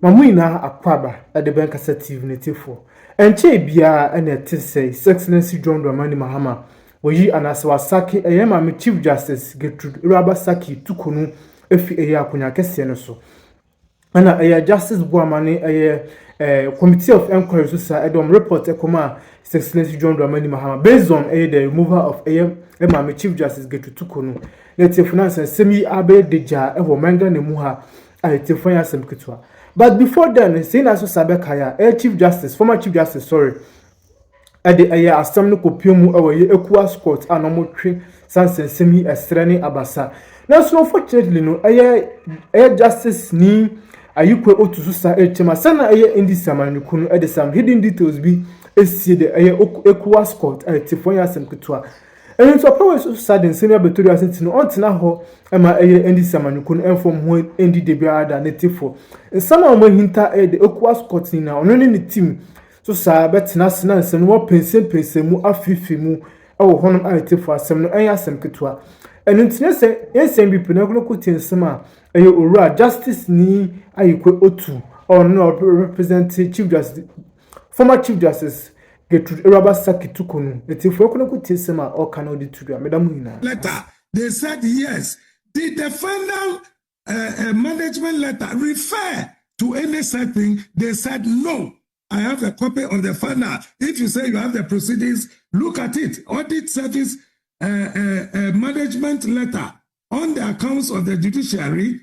Mamuina akwaba at the bank assertive native. And che bia and a tissay, Excellency John Dramani Mahama, were ye an aswasaki, a yama Chief Justice Gertrude Rabasaki Tukunu, if a yakunya kesianoso. And a Justice Guamani, a committee of inquiry society, report a command, Excellency John Dramani Mahama, based on the removal of a Chief Justice Gertrude Tukunu. Native finance and semi abe deja, ever manga nemuha, I telefone some kitwa. But before then, saying as Sabekaya, Chief Justice, former Chief Justice, sorry, at the Aya Astamno Kopiumu or ECOWAS court and Omotri Sansen Semi Estrani Abasa. Now, so unfortunately, no, Aya Justice ni Ayuko Otususa Echema Sana Aya NDC Manukunu at the some hidden details be see the Aya ECOWAS court at Tifonia Semkutua. And it's a problem so sudden senior Beturia Sentino on Tinaho, Emma NDC Manukun and from when ND Debiada native for. And some of my hinta the ECOWAS court now, only the team. So, sir, but Nassans and more pensem mu afifimu, oh, honor I take for some ayasem ketua. And it's yes, and be penoglocutin sema, a ura justice ni ayuque otu, or no representing Chief Justice, former Chief Justice. Gertrude Rabasaki Tukunu, the Tifokunu Sema or Canodi to Madame letter. They said yes. Did the final management letter refer to any setting? They said no. I have a copy of the final. If you say you have the proceedings, look at it. Audit service management letter on the accounts of the judiciary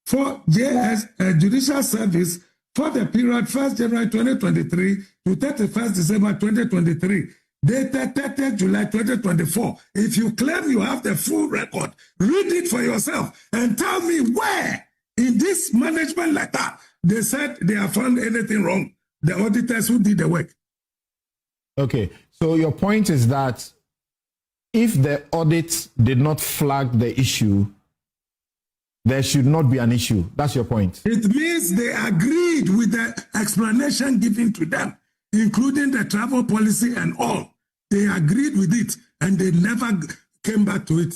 for JS Judicial Service for the period 1st January 2023 to 31st December 2023, dated 30th July 2024. If you claim you have the full record, read it for yourself and tell me where in this management letter they said they have found anything wrong. The auditors who did the work. Okay, so your point is that if the audit did not flag the issue, there should not be an issue. That's your point. It means they agreed with the explanation given to them, including the travel policy and all. They agreed with it and they never came back to it.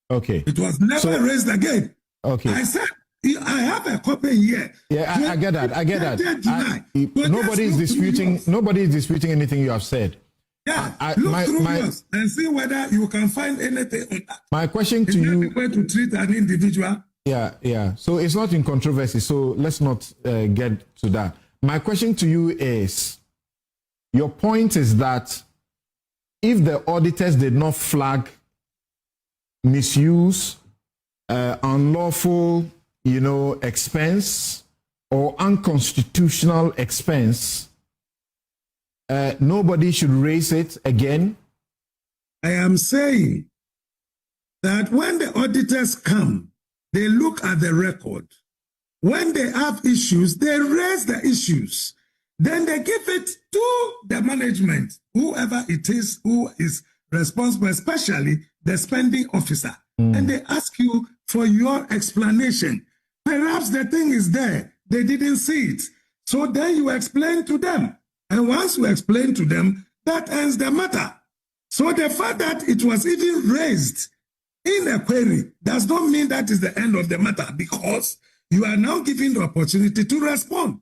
Okay. It was never raised again. Okay. I said, I have a copy here. Yeah, I get that. I get that. Nobody is disputing anything you have said. Yeah, look through yours and see whether you can find anything on that. My question to you... It's not the way to treat an individual. Yeah. So it's not in controversy, so let's not get to that. My question to you is, your point is that if the auditors did not flag misuse, unlawful, expense, or unconstitutional expense, nobody should raise it again? I am saying that when the auditors come, they look at the record. When they have issues, they raise the issues. Then they give it to the management, whoever it is who is responsible, especially the spending officer. And they ask you for your explanation. Perhaps the thing is there. They didn't see it. So then you explain to them. And once you explain to them, that ends the matter. So the fact that it was even raised in a query does not mean that is the end of the matter, because you are now given the opportunity to respond.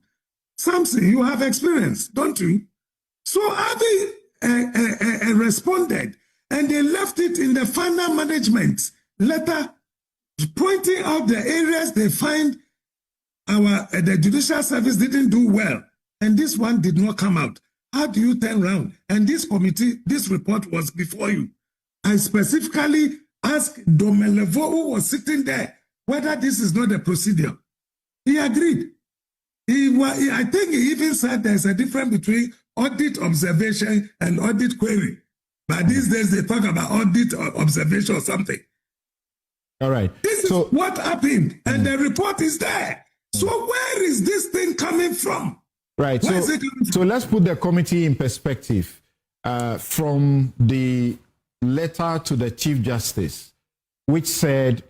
Something you have experienced, don't you? So having responded, and they left it in the final management letter, pointing out the areas they find the judicial service didn't do well. And this one did not come out. How do you turn around? And this committee, this report was before you. I specifically asked Domelevo, who was sitting there, whether this is not a procedure. He agreed. I think he even said there's a difference between audit observation and audit query. But these days they talk about audit observation or something. All right. This is what happened. And the report is there. So where is this thing coming from? Right. So let's put the committee in perspective. From the letter to the Chief Justice, which said,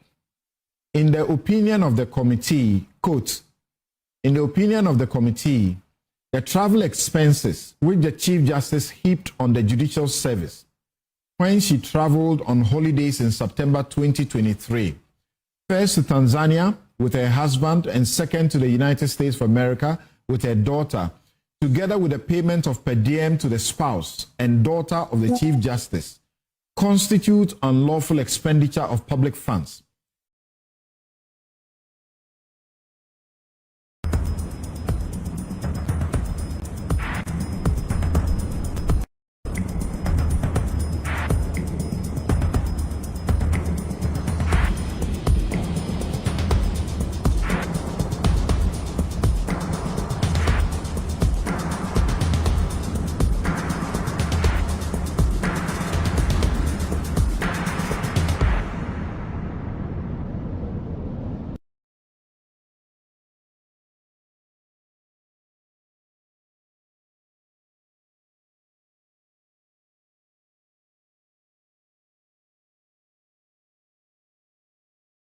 in the opinion of the committee, quote, in the opinion of the committee, the travel expenses which the Chief Justice heaped on the Judicial Service when she traveled on holidays in September 2023, first to Tanzania with her husband, and second to the United States of America with her daughter, together with the payment of per diem to the spouse and daughter of the Chief Justice, constitute unlawful expenditure of public funds.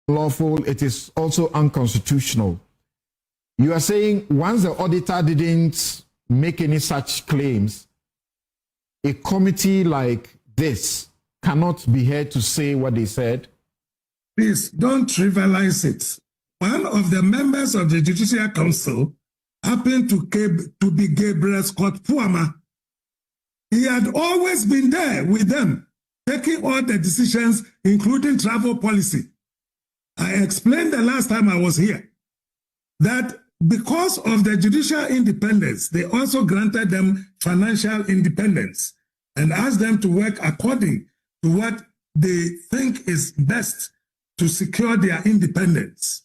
Lawful, it is also unconstitutional. You are saying once the auditor didn't make any such claims, a committee like this cannot be heard to say what they said? Please don't trivialize it. One of the members of the Judicial Council happened to be Gabriel Scott Puama. He had always been there with them, taking all the decisions, including travel policy. I explained the last time I was here that because of the judicial independence, they also granted them financial independence and asked them to work according to what they think is best to secure their independence.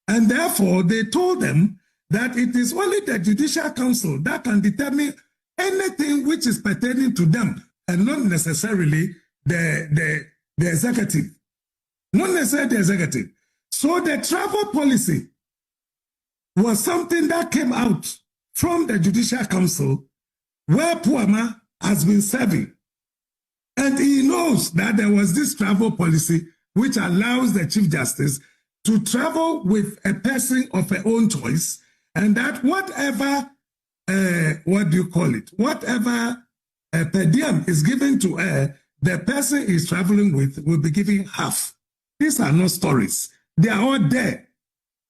And therefore, they told them that it is only the Judicial Council that can determine anything which is pertaining to them and not necessarily the executive. Not necessarily the executive. So the travel policy was something that came out from the Judicial Council where Puama has been serving. And he knows that there was this travel policy which allows the Chief Justice to travel with a person of her own choice, and that whatever, whatever per diem is given to her, the person he's traveling with will be given half. These are not stories. They are all there.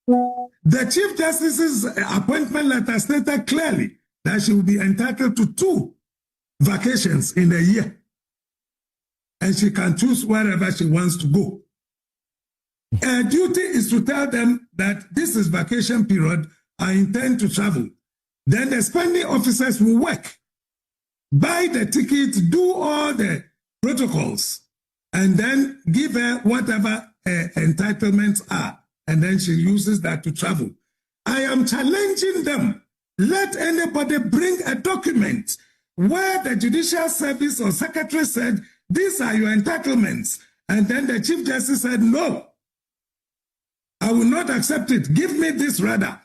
The Chief Justice's appointment letter stated clearly that she will be entitled to 2 vacations in a year. And she can choose wherever she wants to go. Her duty is to tell them that this is vacation period, I intend to travel. Then the spending officers will work, buy the ticket, do all the protocols, and then give her whatever her entitlements are. And then she uses that to travel. I am challenging them. Let anybody bring a document where the Judicial Service or Secretary said, these are your entitlements. And then the Chief Justice said, no, I will not accept it. Give me this rather.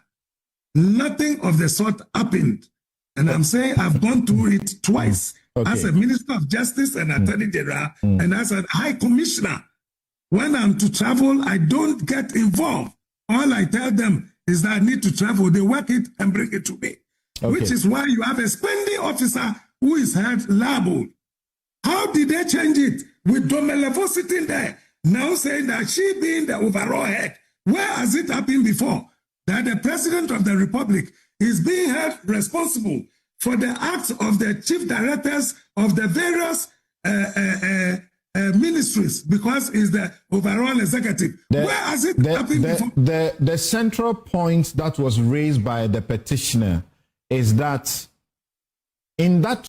Nothing of the sort happened. And I'm saying I've gone through it twice as a Minister of Justice and Attorney General and as a High Commissioner. When I'm to travel, I don't get involved. All I tell them is that I need to travel. They work it and bring it to me. Which is why you have a spending officer who is held liable. How did they change it? With Domelevo sitting there, now saying that she being the overall head. Where has it happened before? That the President of the Republic is being held responsible for the acts of the chief directors of the various ministries because he's the overall executive. Where has it happened before? The central point that was raised by the petitioner is that in that